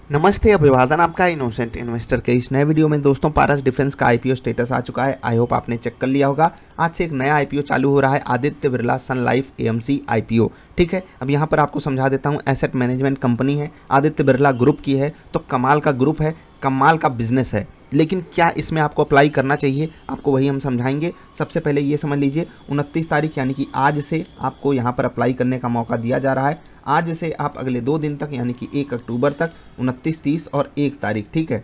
नमस्ते, अभिवादन आपका इनोसेंट इन्वेस्टर के इस नए वीडियो में। दोस्तों, पारस डिफेंस का आईपीओ स्टेटस आ चुका है। आई होप आपने चेक कर लिया होगा। आज से एक नया आईपीओ चालू हो रहा है, आदित्य बिरला सन लाइफ एएमसी आईपीओ। ठीक है, अब यहाँ पर आपको समझा देता हूँ। एसेट मैनेजमेंट कंपनी है, आदित्य बिरला ग्रुप की है, तो कमाल का ग्रुप है, कमाल का बिजनेस है। लेकिन क्या इसमें आपको अप्लाई करना चाहिए, आपको वही हम समझाएंगे। सबसे पहले ये समझ लीजिए, 29 तारीख यानी कि आज से आपको यहाँ पर अप्लाई करने का मौका दिया जा रहा है। आज से आप अगले 2 दिन तक यानी कि 1 अक्टूबर तक, 29, 30 और 1 तारीख, ठीक है,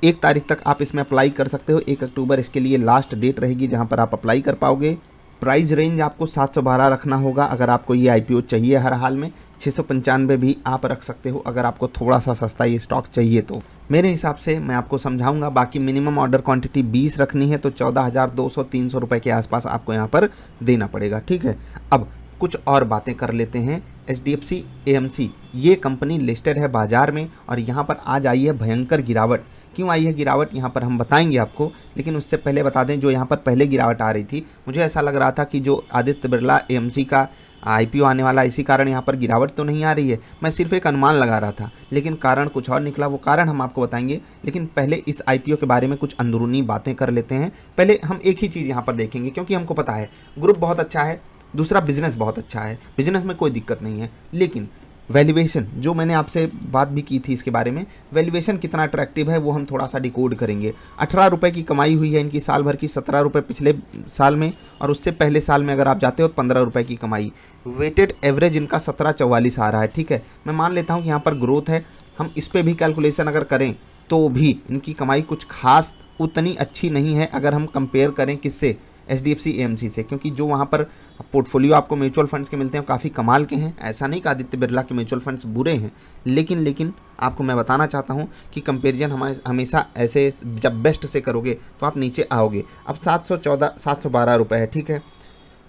1 तारीख तक आप इसमें अप्लाई कर सकते हो। 1 अक्टूबर इसके लिए लास्ट डेट रहेगी जहाँ पर आप अप्लाई कर पाओगे। प्राइस रेंज आपको 712 रखना होगा अगर आपको ये आईपीओ चाहिए हर हाल में। 695 भी आप रख सकते हो अगर आपको थोड़ा सा सस्ता ये स्टॉक चाहिए तो। मेरे हिसाब से मैं आपको समझाऊंगा। बाकी मिनिमम ऑर्डर क्वांटिटी 20 रखनी है तो 14,200-300 रुपये के आसपास आपको यहाँ पर देना पड़ेगा। ठीक है, अब कुछ और बातें कर लेते हैं। HDFC AMC ये कंपनी लिस्टेड है बाजार में और यहाँ पर आज आई है भयंकर गिरावट। क्यों आई है गिरावट यहाँ पर हम बताएंगे आपको, लेकिन उससे पहले बता दें जो यहाँ पर पहले गिरावट आ रही थी, मुझे ऐसा लग रहा था कि जो आदित्य बिरला AMC का आईपीओ आने वाला, इसी कारण यहाँ पर गिरावट तो नहीं आ रही है। मैं सिर्फ एक अनुमान लगा रहा था, लेकिन कारण कुछ और निकला। वो कारण हम आपको बताएंगे, लेकिन पहले इस आईपीओ के बारे में कुछ अंदरूनी बातें कर लेते हैं। पहले हम एक ही चीज़ यहाँ पर देखेंगे, क्योंकि हमको पता है ग्रुप बहुत अच्छा है, दूसरा बिजनेस बहुत अच्छा है, बिजनेस में कोई दिक्कत नहीं है। लेकिन वैल्यूएशन, जो मैंने आपसे बात भी की थी इसके बारे में, वैल्यूएशन कितना अट्रैक्टिव है वो हम थोड़ा सा डिकोड करेंगे। 18 रुपये की कमाई हुई है इनकी साल भर की, 17 रुपये पिछले साल में, और उससे पहले साल में अगर आप जाते हो तो 15 रुपये की कमाई। वेटेड एवरेज इनका 1744 आ रहा है। ठीक है, मैं मान लेता हूँ कि यहाँ पर ग्रोथ है, हम इस पर भी कैलकुलेशन अगर करें तो भी इनकी कमाई कुछ खास उतनी अच्छी नहीं है अगर हम कंपेयर करें किससे, HDFC AMC से, क्योंकि जो वहाँ पर पोर्टफोलियो आपको म्यूचुअल फंड्स के मिलते हैं काफ़ी कमाल के हैं। ऐसा नहीं कि आदित्य बिरला के म्यूचुअल फंड्स बुरे हैं, लेकिन आपको मैं बताना चाहता हूँ कि कंपेरिजन हमेशा ऐसे जब बेस्ट से करोगे तो आप नीचे आओगे। अब 712 रुपये है। ठीक है,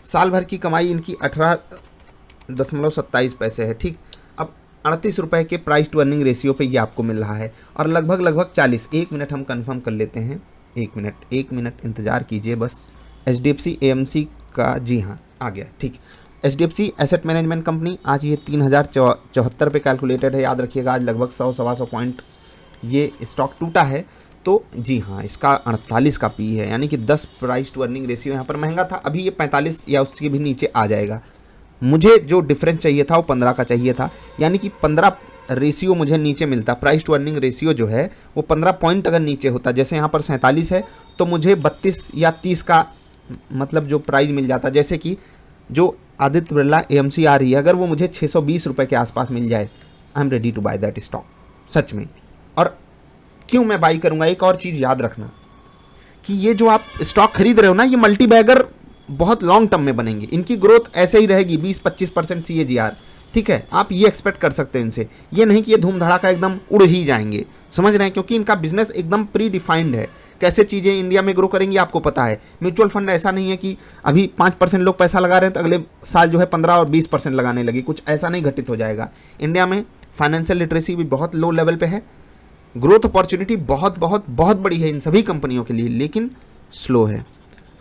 साल भर की कमाई इनकी 18.27 पैसे है। ठीक, अब 38 रुपये के प्राइस टू अर्निंग रेशियो पे ये आपको मिल रहा है, और लगभग 40। 1 मिनट हम कंफर्म कर लेते हैं, 1 मिनट इंतज़ार कीजिए बस। HDFC AMC का, जी हाँ आ गया, ठीक। HDFC एसेट मैनेजमेंट कंपनी, आज ये 3074 पे कैलकुलेटेड है। याद रखिएगा, आज लगभग 100-125 पॉइंट ये स्टॉक टूटा है। तो जी हाँ, इसका 48 का पी है, यानी कि 10 प्राइस टू अर्निंग रेशियो। यहाँ पर महंगा था, अभी ये 45 या उसके भी नीचे आ जाएगा। मुझे जो डिफरेंस चाहिए था वो 15 का चाहिए था, यानी कि 15 रेशियो मुझे नीचे मिलता। प्राइस टू अर्निंग रेशियो जो है वो 15 पॉइंट अगर नीचे होता, जैसे यहाँ पर 47 है, तो मुझे 32 या 30 का मतलब जो प्राइस मिल जाता। जैसे कि जो आदित्य बिरला AMC आ रही है, अगर वो मुझे 620 रुपये के आसपास मिल जाए, I am ready to buy that stock, सच में। और क्यों मैं बाई करूँगा, एक और चीज़ याद रखना कि ये जो आप स्टॉक खरीद रहे हो ना, ये मल्टी बैगर बहुत लॉन्ग टर्म में बनेंगे। इनकी ग्रोथ ऐसे ही रहेगी 20-25% CAGR। ठीक है, आप ये एक्सपेक्ट कर सकते हैं इनसे, ये नहीं कि ये धूम धड़ाका एकदम उड़ ही जाएंगे, समझ रहे हैं, क्योंकि इनका बिजनेस एकदम प्री डिफाइंड है। कैसे चीज़ें इंडिया में ग्रो करेंगी आपको पता है। म्यूचुअल फंड ऐसा नहीं है कि अभी 5% लोग पैसा लगा रहे हैं तो अगले साल जो है 15 और 20% लगाने लगे, कुछ ऐसा नहीं घटित हो जाएगा। इंडिया में फाइनेंशियल लिटरेसी भी बहुत लो लेवल पे है। ग्रोथ अपॉर्चुनिटी बहुत बहुत बहुत बड़ी है इन सभी कंपनियों के लिए, लेकिन स्लो है।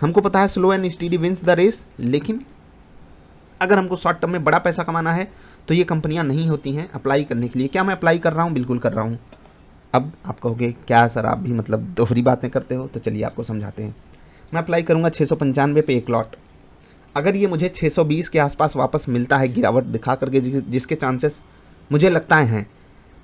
हमको पता है slow and steady wins the race, लेकिन अगर हमको शॉर्ट टर्म में बड़ा पैसा कमाना है तो ये कंपनियां नहीं होती हैं अप्लाई करने के लिए। क्या मैं अप्लाई कर रहा हूँ? बिल्कुल कर रहा हूँ। अब आप कहोगे क्या सर, आप भी मतलब दोहरी बातें करते हो, तो चलिए आपको समझाते हैं। मैं अप्लाई करूँगा 695 पे एक लॉट। अगर ये मुझे 620 के आसपास वापस मिलता है गिरावट दिखा करके, जिसके चांसेस मुझे लगता है।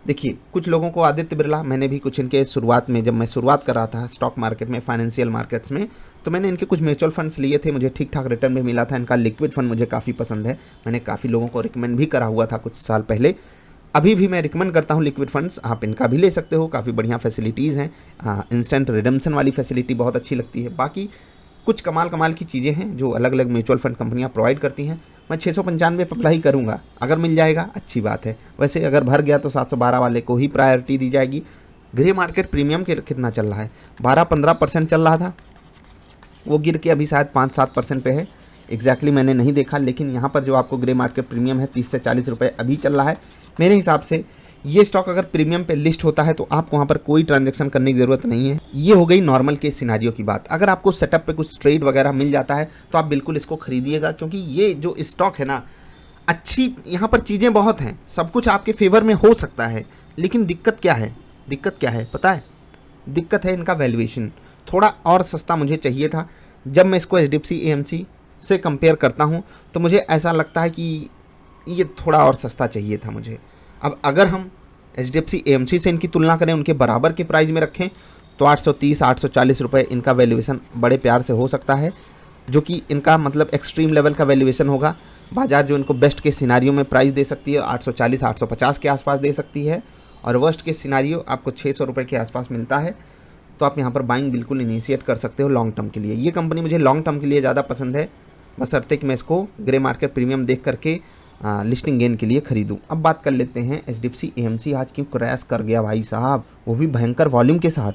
देखिए, कुछ लोगों को आदित्य बिरला, मैंने भी कुछ इनके शुरुआत में, जब मैं शुरुआत कर रहा था स्टॉक मार्केट में, फाइनेंशियल मार्केट्स में, तो मैंने इनके कुछ म्यूचुअल फंड्स लिए थे, मुझे ठीक ठाक रिटर्न भी मिला था। इनका लिक्विड फंड मुझे काफ़ी पसंद है, मैंने काफ़ी लोगों को रिकमेंड भी करा हुआ था कुछ साल पहले। अभी भी मैं रिकमेंड करता हूँ लिक्विड फंड्स, आप इनका भी ले सकते हो, काफ़ी बढ़िया फैसिलिटीज़ हैं। इंस्टेंट रिडम्पशन वाली फैसिलिटी बहुत अच्छी लगती है। बाकी कुछ कमाल की चीज़ें हैं जो अलग अलग म्यूचुअल फंड कंपनियां प्रोवाइड करती हैं। मैं 695 पे अप्लाई करूँगा, अगर मिल जाएगा अच्छी बात है। वैसे अगर भर गया तो 712 वाले को ही प्रायोरिटी दी जाएगी। ग्रे मार्केट प्रीमियम कितना चल रहा है? 12-15% चल रहा था, वो गिर के अभी शायद 5-7% पे है। एग्जैक्टली मैंने नहीं देखा, लेकिन यहाँ पर जो आपको ग्रे मार्केट प्रीमियम है 30 से 40 रुपये अभी चल रहा है। मेरे हिसाब से ये स्टॉक अगर प्रीमियम पे लिस्ट होता है तो आपको वहाँ पर कोई ट्रांजैक्शन करने की ज़रूरत नहीं है। ये हो गई नॉर्मल के सिनारियो की बात। अगर आपको सेटअप पे कुछ ट्रेड वगैरह मिल जाता है तो आप बिल्कुल इसको खरीदिएगा, क्योंकि ये जो स्टॉक है ना, अच्छी यहाँ पर चीज़ें बहुत हैं, सब कुछ आपके फेवर में हो सकता है, लेकिन दिक्कत क्या है, दिक्कत क्या है पता है? दिक्कत है इनका वैल्यूएशन। थोड़ा और सस्ता मुझे चाहिए था। जब मैं इसको HDFC AMC से कंपेयर करता हूँ तो मुझे ऐसा लगता है कि ये थोड़ा और सस्ता चाहिए था मुझे। अब अगर हम HDFC AMC से इनकी तुलना करें, उनके बराबर के प्राइस में रखें, तो 830-840 रुपये इनका वैल्यूएशन बड़े प्यार से हो सकता है, जो कि इनका मतलब एक्सट्रीम लेवल का वैल्यूएशन होगा। बाजार जो इनको बेस्ट के सिनारियो में प्राइस दे सकती है 840-850 के आसपास दे सकती है, और वर्स्ट के सिनारियो आपको 600 रुपये के आसपास मिलता है। तो आप यहाँ पर बाइंग बिल्कुल इनिशिएट कर सकते हो लॉन्ग टर्म के लिए। ये कंपनी मुझे लॉन्ग टर्म के लिए ज़्यादा पसंद है, बशर्ते कि मैं इसको ग्रे मार्केट प्रीमियम देख करके लिस्टिंग गेन के लिए खरीदूं। अब बात कर लेते हैं HDFC AMC आज क्यों क्रैश कर गया भाई साहब, वो भी भयंकर वॉल्यूम के साथ।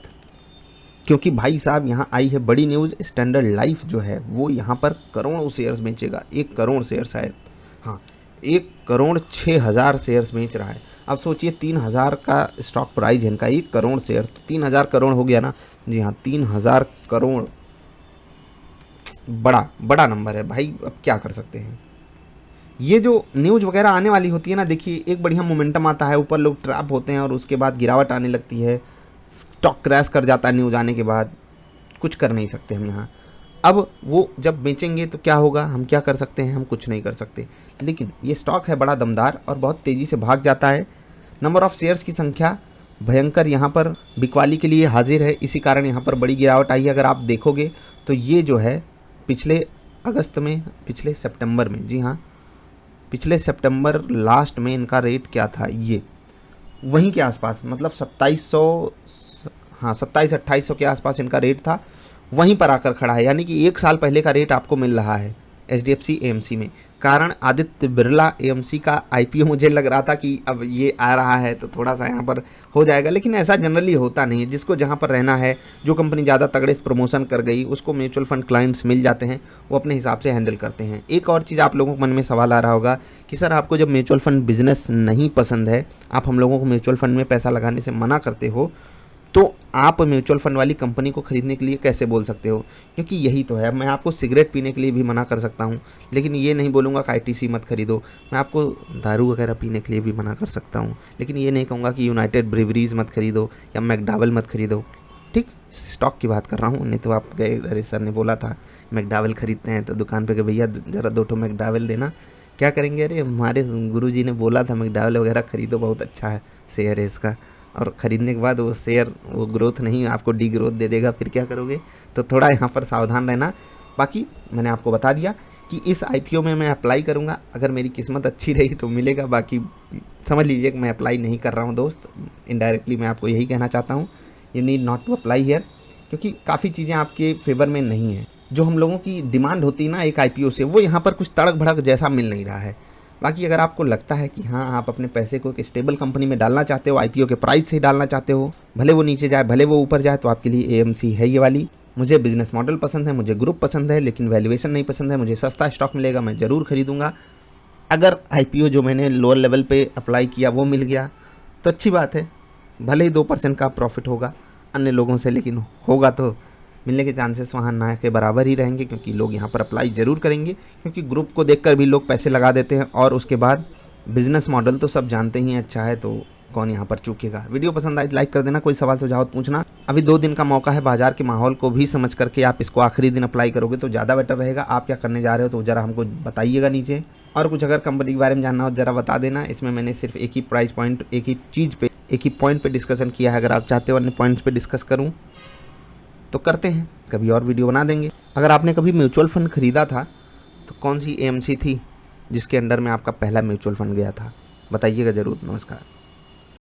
क्योंकि भाई साहब यहाँ आई है बड़ी न्यूज़, स्टैंडर्ड लाइफ जो है वो यहाँ पर करोड़ों शेयर्स बेचेगा। 1 करोड़ शेयर शायद, हाँ 1,06,000 शेयर्स बेच रहा है। अब सोचिए 3,000 का स्टॉक प्राइस है इनका, 1 करोड़ शेयर तो 3,000 करोड़ हो गया ना। जी हाँ, 3,000 करोड़ बड़ा नंबर है भाई। अब क्या कर सकते हैं। ये जो न्यूज़ वगैरह आने वाली होती है ना, देखिए एक बढ़िया मोमेंटम आता है, ऊपर लोग ट्रैप होते हैं और उसके बाद गिरावट आने लगती है, स्टॉक क्रैश कर जाता है न्यूज़ आने के बाद। कुछ कर नहीं सकते हम यहाँ। अब वो जब बेचेंगे तो क्या होगा, हम क्या कर सकते हैं, हम कुछ नहीं कर सकते। लेकिन ये स्टॉक है बड़ा दमदार और बहुत तेज़ी से भाग जाता है। नंबर ऑफ़ शेयर्स की संख्या भयंकर यहाँ पर बिकवाली के लिए हाजिर है, इसी कारण यहाँ पर बड़ी गिरावट आई है। अगर आप देखोगे तो ये जो है पिछले सितंबर में, जी हाँ पिछले सितंबर लास्ट में इनका रेट क्या था, ये वहीं के आसपास, मतलब 2700-2800 के आसपास इनका रेट था। वहीं पर आकर खड़ा है, यानी कि 1 साल पहले का रेट आपको मिल रहा है HDFC AMC में। कारण आदित्य बिरला AMC का IPO मुझे लग रहा था कि अब ये आ रहा है तो थोड़ा सा यहाँ पर हो जाएगा, लेकिन ऐसा जनरली होता नहीं है। जिसको जहाँ पर रहना है, जो कंपनी ज़्यादा तगड़े से प्रमोशन कर गई, उसको म्यूचुअल फंड क्लाइंट्स मिल जाते हैं, वो अपने हिसाब से हैंडल करते हैं। एक और चीज़ आप लोगों के मन में सवाल आ रहा होगा कि सर आपको जब म्यूचुअल फंड बिजनेस नहीं पसंद है, आप हम लोगों को म्यूचुअल फंड में पैसा लगाने से मना करते हो, तो आप म्यूचुअल फंड वाली कंपनी को ख़रीदने के लिए कैसे बोल सकते हो? क्योंकि यही तो है। मैं आपको सिगरेट पीने के लिए भी मना कर सकता हूँ, लेकिन ये नहीं बोलूँगा कि ITC मत खरीदो। मैं आपको दारू वगैरह पीने के लिए भी मना कर सकता हूँ, लेकिन ये नहीं कहूँगा कि यूनाइटेड ब्रीवरीज मत खरीदो या मैकडॉवेल मत खरीदो। ठीक, स्टॉक की बात कर रहा हूँ। नहीं तो आप गए, अरे सर ने बोला था मैकडॉवेल खरीदते हैं, तो दुकान पे कि भैया ज़रा 2 मैकडॉवेल देना। क्या करेंगे, अरे हमारे गुरुजी ने बोला था मैकडॉवेल वगैरह खरीदो, बहुत अच्छा है शेयर है इसका, और ख़रीदने के बाद वो शेयर वो ग्रोथ नहीं आपको डी ग्रोथ दे देगा, फिर क्या करोगे? तो थोड़ा यहाँ पर सावधान रहना। बाकी मैंने आपको बता दिया कि इस IPO में मैं अप्लाई करूँगा, अगर मेरी किस्मत अच्छी रही तो मिलेगा, बाकी समझ लीजिए कि मैं अप्लाई नहीं कर रहा हूँ दोस्त। इनडायरेक्टली मैं आपको यही कहना चाहता हूँ, you need not to apply here, क्योंकि काफ़ी चीज़ें आपके फेवर में नहीं हैं। जो हम लोगों की डिमांड होती है ना एक IPO से, वो यहाँ पर कुछ तड़क भड़क जैसा मिल नहीं रहा है। बाकी अगर आपको लगता है कि हाँ आप अपने पैसे को एक स्टेबल कंपनी में डालना चाहते हो, IPO के प्राइस से ही डालना चाहते हो, भले वो नीचे जाए भले वो ऊपर जाए, तो आपके लिए AMC है ये वाली। मुझे बिजनेस मॉडल पसंद है, मुझे ग्रुप पसंद है, लेकिन वैल्यूएशन नहीं पसंद है। मुझे सस्ता स्टॉक मिलेगा, मैं ज़रूर खरीदूंगा। अगर IPO जो मैंने लोअर लेवल पे अप्लाई किया वो मिल गया तो अच्छी बात है, भले ही 2% का प्रॉफिट होगा अन्य लोगों से, लेकिन होगा तो मिलने के चांसेस वहाँ ना के बराबर ही रहेंगे, क्योंकि लोग यहाँ पर अप्लाई ज़रूर करेंगे। क्योंकि ग्रुप को देखकर भी लोग पैसे लगा देते हैं, और उसके बाद बिजनेस मॉडल तो सब जानते ही हैं अच्छा है, तो कौन यहाँ पर चूकेगा। वीडियो पसंद आए लाइक कर देना, कोई सवाल सुझाव पूछना। अभी 2 दिन का मौका है, बाजार के माहौल को भी समझ करके आप इसको आखिरी दिन अप्लाई करोगे तो ज़्यादा बेटर रहेगा। आप क्या करने जा रहे हो तो ज़रा हमको बताइएगा नीचे, और कुछ अगर कंपनी के बारे में जानना हो ज़रा बता देना। इसमें मैंने सिर्फ एक ही प्राइस पॉइंट, एक ही चीज़ पे, एक ही पॉइंट पे डिस्कशन किया है। अगर आप चाहते हो अन्य पॉइंट्स पे डिस्कस करूँ तो करते हैं, कभी और वीडियो बना देंगे। अगर आपने कभी म्यूचुअल फंड खरीदा था तो कौन सी AMC थी जिसके अंडर में आपका पहला म्यूचुअल फंड गया था, बताइएगा ज़रूर। नमस्कार।